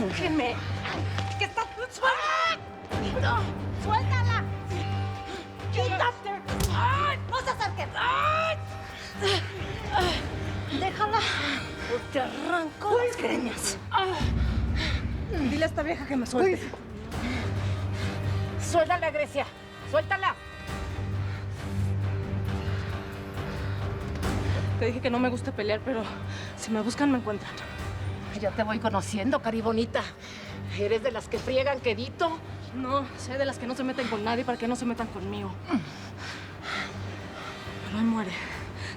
Déjenme. ¿Qué está? ¡Suéltala! ¡No! ¡Suéltala! ¡Quítate! ¡No se acerquen! Déjala o te arranco las greñas. Dile a esta vieja que me suelte. ¡Suéltala, Grecia! ¡Suéltala! Te dije que no me gusta pelear, pero si me buscan, me encuentran. Ya te voy conociendo, caribonita. ¿Eres de las que friegan quedito? No, soy de las que no se meten con nadie para que no se metan conmigo. Pero ahí muere.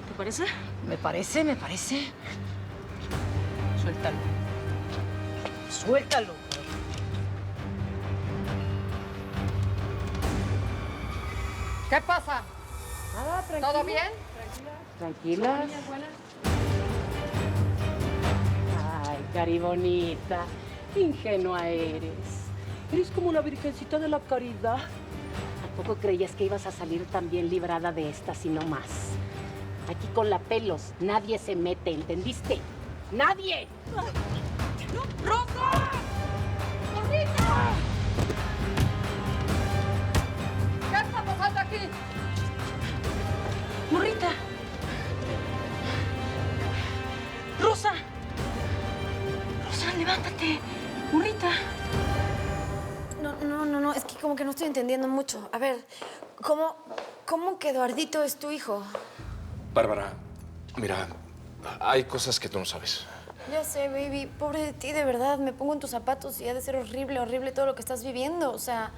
¿Te parece? Me parece, me parece. Suéltalo. Suéltalo. ¿Qué pasa? Nada, tranquila. ¿Todo bien? Tranquilas. Ay, caribonita. Ingenua eres. Eres como una virgencita de la caridad. ¿Tampoco creías que ibas a salir tan bien librada de esta, sino más? Aquí con la pelos nadie se mete, ¿entendiste? ¡Nadie! ¡Rosa! ¡Morrita! ¿Qué está pasando aquí? ¡Morrita! ¡Rosa! ¡Rosa, levántate! ¡Morrita! No, es que como que no estoy entendiendo mucho. A ver, ¿cómo que Eduardito es tu hijo? Bárbara, mira, hay cosas que tú no sabes. Ya sé, baby, pobre de ti, de verdad. Me pongo en tus zapatos y ha de ser horrible, horrible todo lo que estás viviendo. O sea,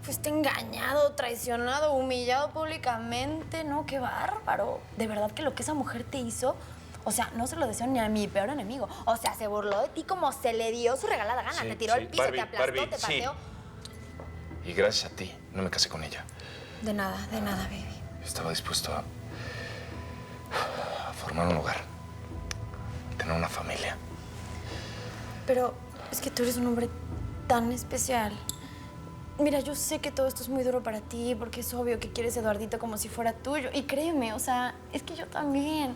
fuiste engañado, traicionado, humillado públicamente. No, qué bárbaro. De verdad que lo que esa mujer te hizo, o sea, no se lo deseo ni a mi peor enemigo. O sea, se burló de ti como se le dio su regalada gana. Sí, te tiró sí, al piso, Barbie, te aplastó, Barbie, te sí. pateó. Y gracias a ti, no me casé con ella. De nada, baby. Estaba dispuesto a formar un hogar, tener una familia. Pero es que tú eres un hombre tan especial. Mira, yo sé que todo esto es muy duro para ti, porque es obvio que quieres a Eduardito como si fuera tuyo. Y créeme, o sea, es que yo también.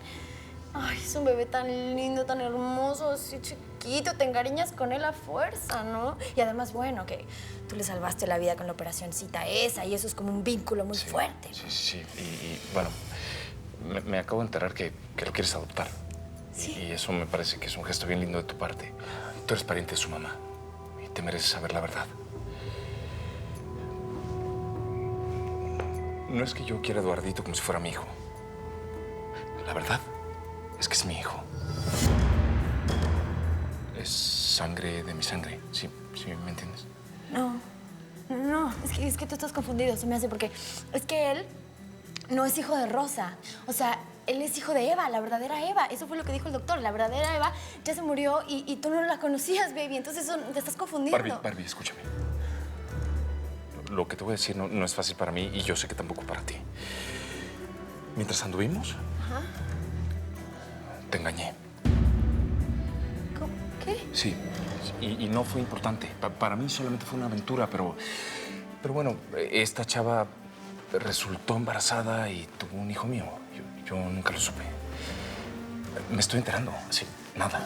Ay, es un bebé tan lindo, tan hermoso, así chiquito. Te encariñas con él a fuerza, ¿no? Y además, bueno, que tú le salvaste la vida con la operacioncita esa, y eso es como un vínculo muy fuerte, ¿no? Sí. Y bueno, me acabo de enterar que lo quieres adoptar. Sí. Y eso me parece que es un gesto bien lindo de tu parte. Tú eres pariente de su mamá y te mereces saber la verdad. No es que yo quiera a Eduardito como si fuera mi hijo. La verdad es que es mi hijo. Es sangre de mi sangre. Sí, ¿me entiendes? No, es que tú estás confundido, se me hace, porque es que él no es hijo de Rosa. O sea, él es hijo de Eva, la verdadera Eva. Eso fue lo que dijo el doctor. La verdadera Eva ya se murió y tú no la conocías, baby. Entonces eso, te estás confundiendo. Barbie, escúchame. Lo que te voy a decir no es fácil para mí y yo sé que tampoco para ti. Mientras anduvimos, te engañé. ¿Qué? Sí, y no fue importante. Para mí solamente fue una aventura, pero bueno, esta chava resultó embarazada y tuvo un hijo mío. Yo nunca lo supe. Me estoy enterando, así, nada.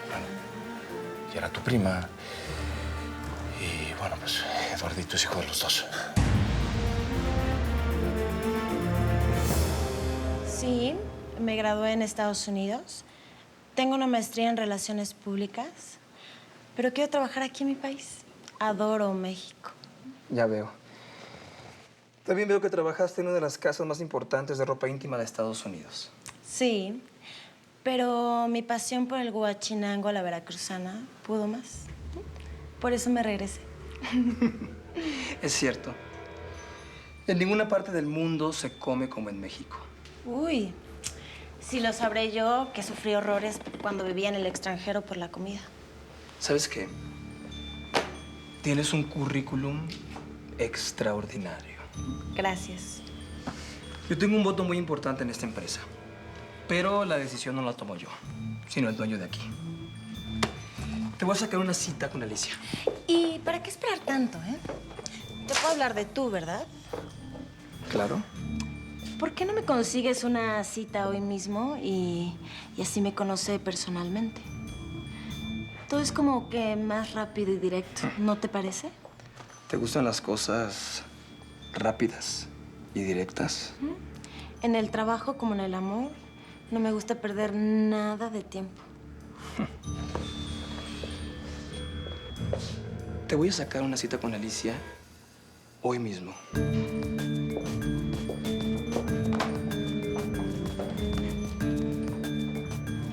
Bueno, y era tu prima. Y bueno, pues Eduardito es hijo de los dos. Sí, me gradué en Estados Unidos. Tengo una maestría en Relaciones Públicas, pero quiero trabajar aquí en mi país. Adoro México. Ya veo. También veo que trabajaste en una de las casas más importantes de ropa íntima de Estados Unidos. Sí, pero mi pasión por el guachinango a la veracruzana pudo más. Por eso me regresé. Es cierto. En ninguna parte del mundo se come como en México. Uy, si lo sabré yo, que sufrí horrores cuando vivía en el extranjero por la comida. ¿Sabes qué? Tienes un currículum extraordinario. Gracias. Yo tengo un voto muy importante en esta empresa, pero la decisión no la tomo yo, sino el dueño de aquí. Te voy a sacar una cita con Alicia. ¿Y para qué esperar tanto, Te puedo hablar de tú, ¿verdad? Claro. ¿Por qué no me consigues una cita hoy mismo y así me conoce personalmente? Todo es como que más rápido y directo, ¿no te parece? ¿Te gustan las cosas rápidas y directas? En el trabajo como en el amor, no me gusta perder nada de tiempo. Te voy a sacar una cita con Alicia hoy mismo.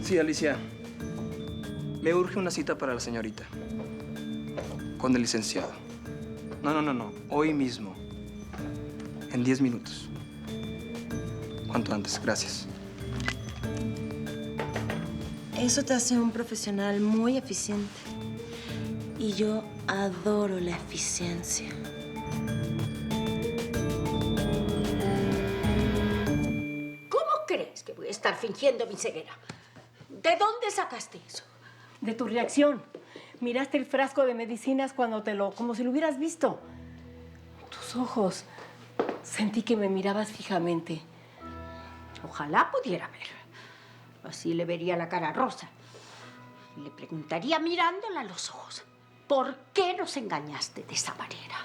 Sí, Alicia. Me urge una cita para la señorita. Con el licenciado. No. Hoy mismo. En 10 minutos. Cuanto antes. Gracias. Eso te hace un profesional muy eficiente. Y yo adoro la eficiencia. ¿Cómo crees que voy a estar fingiendo mi ceguera? ¿De dónde sacaste eso? De tu reacción. Miraste el frasco de medicinas cuando como si lo hubieras visto. Tus ojos. Sentí que me mirabas fijamente. Ojalá pudiera ver. Así le vería la cara a Rosa. Y le preguntaría mirándola a los ojos. ¿Por qué nos engañaste de esa manera?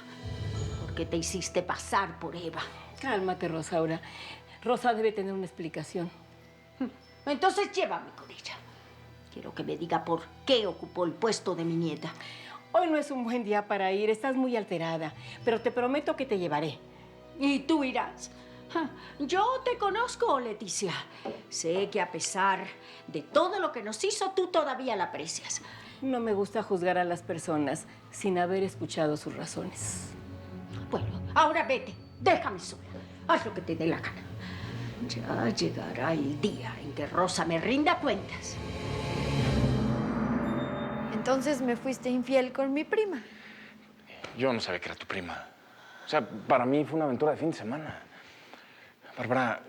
¿Por qué te hiciste pasar por Eva? Cálmate, Rosaura. Rosa debe tener una explicación. Entonces llévame con ella. Quiero que me diga por qué ocupó el puesto de mi nieta. Hoy no es un buen día para ir. Estás muy alterada. Pero te prometo que te llevaré. Y tú irás. Yo te conozco, Leticia. Sé que a pesar de todo lo que nos hizo, tú todavía la aprecias. No me gusta juzgar a las personas sin haber escuchado sus razones. Bueno, ahora vete. Déjame sola. Haz lo que te dé la gana. Ya llegará el día en que Rosa me rinda cuentas. Entonces me fuiste infiel con mi prima. Yo no sabía que era tu prima. O sea, para mí fue una aventura de fin de semana. Bárbara,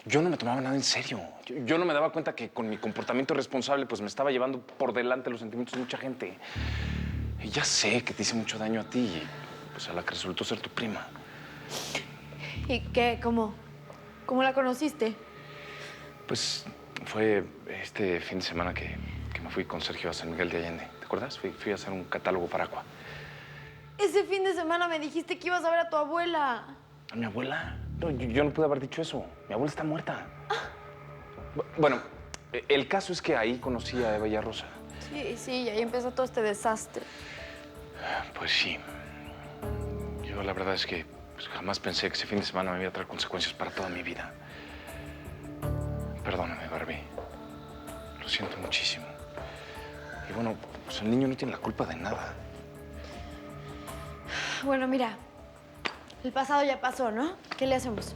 yo no me tomaba nada en serio. Yo no me daba cuenta que con mi comportamiento irresponsable pues me estaba llevando por delante los sentimientos de mucha gente. Y ya sé que te hice mucho daño a ti y pues a la que resultó ser tu prima. ¿Y qué? ¿Cómo la conociste? Pues fue este fin de semana que me fui con Sergio a San Miguel de Allende. ¿Te acuerdas? Fui a hacer un catálogo para Aqua. Ese fin de semana me dijiste que ibas a ver a tu abuela. ¿A mi abuela? No, yo no pude haber dicho eso. Mi abuela está muerta. Bueno, el caso es que ahí conocí a Eva y a Rosa. Sí, y ahí empezó todo este desastre. Pues sí. Yo la verdad es que pues, jamás pensé que ese fin de semana me iba a traer consecuencias para toda mi vida. Perdóname, Barbie. Lo siento muchísimo. Y bueno, pues el niño no tiene la culpa de nada. Bueno, mira, el pasado ya pasó, ¿no? ¿Qué le hacemos?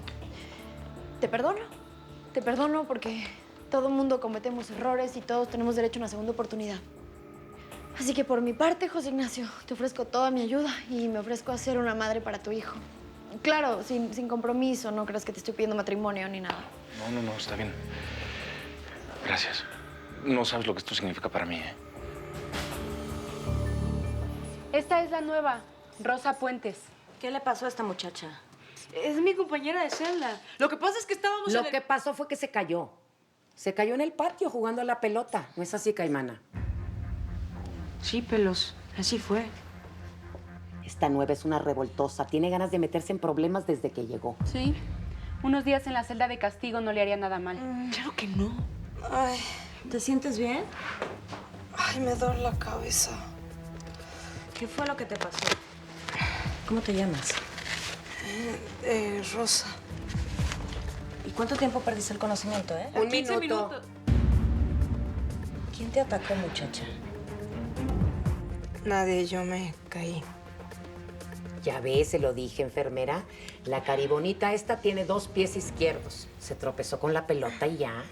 Te perdono porque todo mundo cometemos errores y todos tenemos derecho a una segunda oportunidad. Así que por mi parte, José Ignacio, te ofrezco toda mi ayuda y me ofrezco a ser una madre para tu hijo. Claro, sin compromiso, no creas que te estoy pidiendo matrimonio ni nada. No, está bien. Gracias. No sabes lo que esto significa para mí, ¿eh? Esta es la nueva, Rosa Puentes. ¿Qué le pasó a esta muchacha? Es mi compañera de celda. Lo que pasa es que estábamos Lo que pasó fue que se cayó. Se cayó en el patio jugando a la pelota. ¿No es así, Caimana? Sí, Pelos, así fue. Esta nueva es una revoltosa. Tiene ganas de meterse en problemas desde que llegó. Sí. Unos días en la celda de castigo no le haría nada mal. Claro que no. Ay, ¿te sientes bien? Ay, me duele la cabeza. ¿Qué fue lo que te pasó? ¿Cómo te llamas? Rosa. ¿Y cuánto tiempo perdiste el conocimiento, eh? Un 15 minutos. ¿Quién te atacó, muchacha? Nadie, yo me caí. Ya ves, se lo dije, enfermera. La caribonita esta tiene 2 pies izquierdos. Se tropezó con la pelota y ya.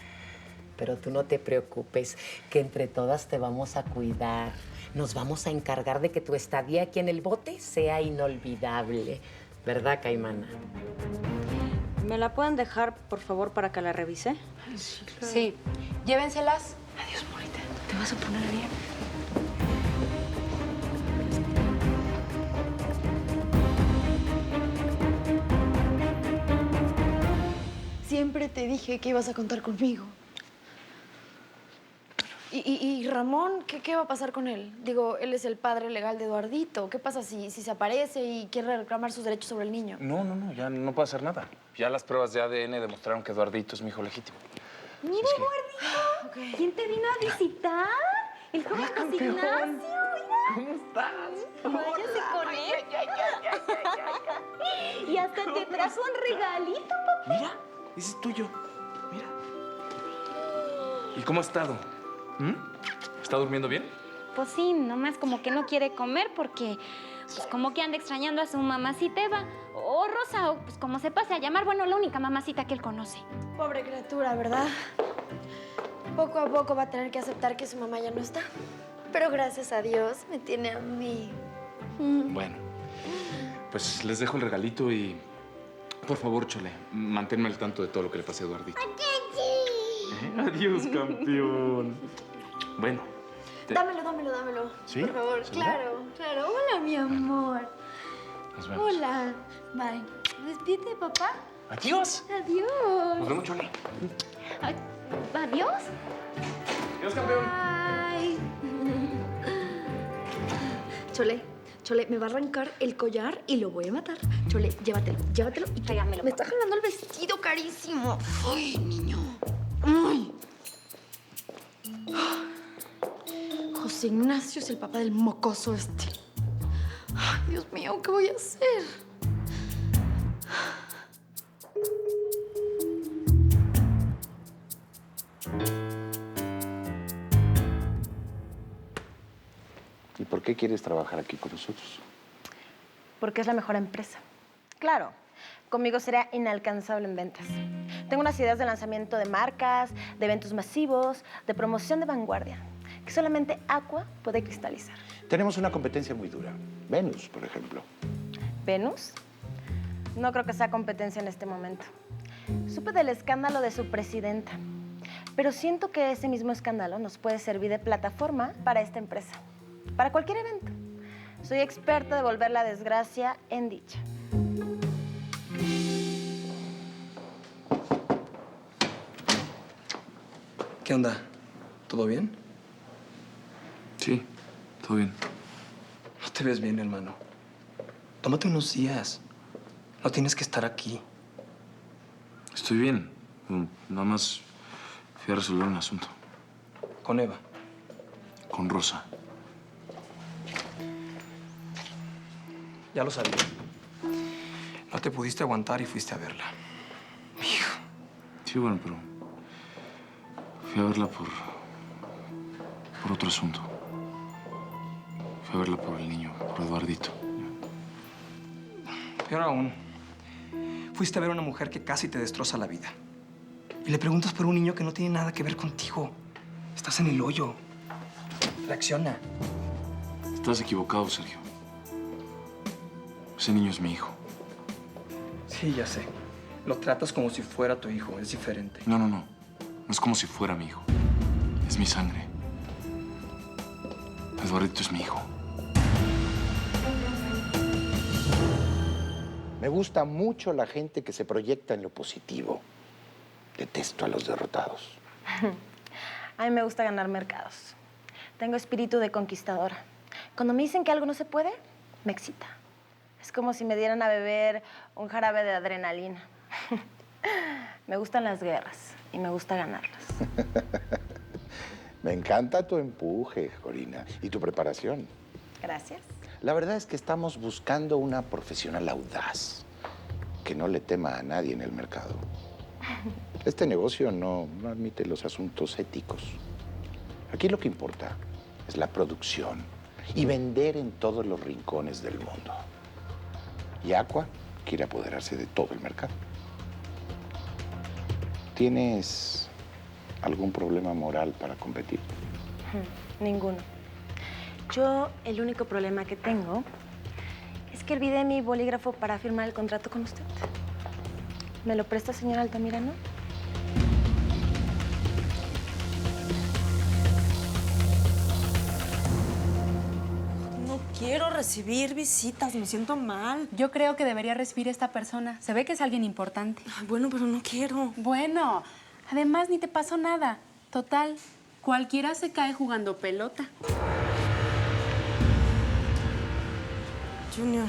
Pero tú no te preocupes, que entre todas te vamos a cuidar. Nos vamos a encargar de que tu estadía aquí en el bote sea inolvidable. ¿Verdad, Caimana? ¿Me la pueden dejar, por favor, para que la revise? Sí, claro. Sí. Llévenselas. Adiós, Morita. ¿Te vas a poner bien? Siempre te dije que ibas a contar conmigo. ¿Y Ramón? ¿Qué va a pasar con él? Digo, él es el padre legal de Eduardito. ¿Qué pasa si se aparece y quiere reclamar sus derechos sobre el niño? No, ya no puedo hacer nada. Ya las pruebas de ADN demostraron que Eduardito es mi hijo legítimo. Mira, Eduardito. ¿Quién te vino a visitar? El joven José Ignacio, mira. ¿Cómo estás? Váyase con él. Y hasta te trajo un regalito, papá. Mira, ese es tuyo. Mira. ¿Y cómo ha estado? ¿Está durmiendo bien? Pues sí, nomás como que no quiere comer porque pues como que anda extrañando a su mamacita Eva. O Rosa, o pues como se pase a llamar, bueno, la única mamacita que él conoce. Pobre criatura, ¿verdad? Poco a poco va a tener que aceptar que su mamá ya no está. Pero gracias a Dios me tiene a mí. Bueno, pues les dejo el regalito y... Por favor, Chole, manténme al tanto de todo lo que le pase a Eduardito. Adiós, campeón. Bueno. Dámelo. ¿Sí? Por favor, ¿Seguro? claro. Hola, mi amor. Nos vemos. Hola. Bye. Despídete, papá. Adiós. Adiós. Nos vemos, Chole. Ay, adiós. Adiós, campeón. Bye. Chole, me va a arrancar el collar y lo voy a matar. Chole, llévatelo. Y Tráigamelo, me está jalando el vestido carísimo. Ay, niño. Ay. José Ignacio es el papá del mocoso este. Ay, Dios mío, ¿qué voy a hacer? ¿Y por qué quieres trabajar aquí con nosotros? Porque es la mejor empresa. Claro, conmigo será inalcanzable en ventas. Tengo unas ideas de lanzamiento de marcas, de eventos masivos, de promoción de vanguardia, que solamente Aqua puede cristalizar. Tenemos una competencia muy dura. Venus, por ejemplo. ¿Venus? No creo que sea competencia en este momento. Supe del escándalo de su presidenta, pero siento que ese mismo escándalo nos puede servir de plataforma para esta empresa, para cualquier evento. Soy experta de volver la desgracia en dicha. ¿Qué onda? ¿Todo bien? Sí, todo bien. No te ves bien, hermano. Tómate unos días. No tienes que estar aquí. Estoy bien. Nada más fui a resolver un asunto. Con Eva. Con Rosa. Ya lo sabía. No te pudiste aguantar y fuiste a verla. Hijo. Sí, bueno, pero... Fui a verla por otro asunto. Fui a verla por el niño, por Eduardito. Peor aún, fuiste a ver a una mujer que casi te destroza la vida. Y le preguntas por un niño que no tiene nada que ver contigo. Estás en el hoyo. Reacciona. Estás equivocado, Sergio. Ese niño es mi hijo. Sí, ya sé. Lo tratas como si fuera tu hijo. Es diferente. No. No es como si fuera mi hijo. Es mi sangre. Eduardito es mi hijo. Me gusta mucho la gente que se proyecta en lo positivo. Detesto a los derrotados. A mí me gusta ganar mercados. Tengo espíritu de conquistadora. Cuando me dicen que algo no se puede, me excita. Es como si me dieran a beber un jarabe de adrenalina. Me gustan las guerras y me gusta ganarlas. Me encanta tu empuje, Corina, y tu preparación. Gracias. La verdad es que estamos buscando una profesional audaz, que no le tema a nadie en el mercado. Este negocio no admite los asuntos éticos. Aquí lo que importa es la producción y vender en todos los rincones del mundo. Y Aqua quiere apoderarse de todo el mercado. ¿Tienes algún problema moral para competir? Ninguno. Yo, el único problema que tengo es que olvidé mi bolígrafo para firmar el contrato con usted. ¿Me lo presta, señora Altamirano? No quiero recibir visitas, me siento mal. Yo creo que debería recibir esta persona. Se ve que es alguien importante. Ay, bueno, pero no quiero. Bueno, además ni te pasó nada. Total, Cualquiera se cae jugando pelota. Junior,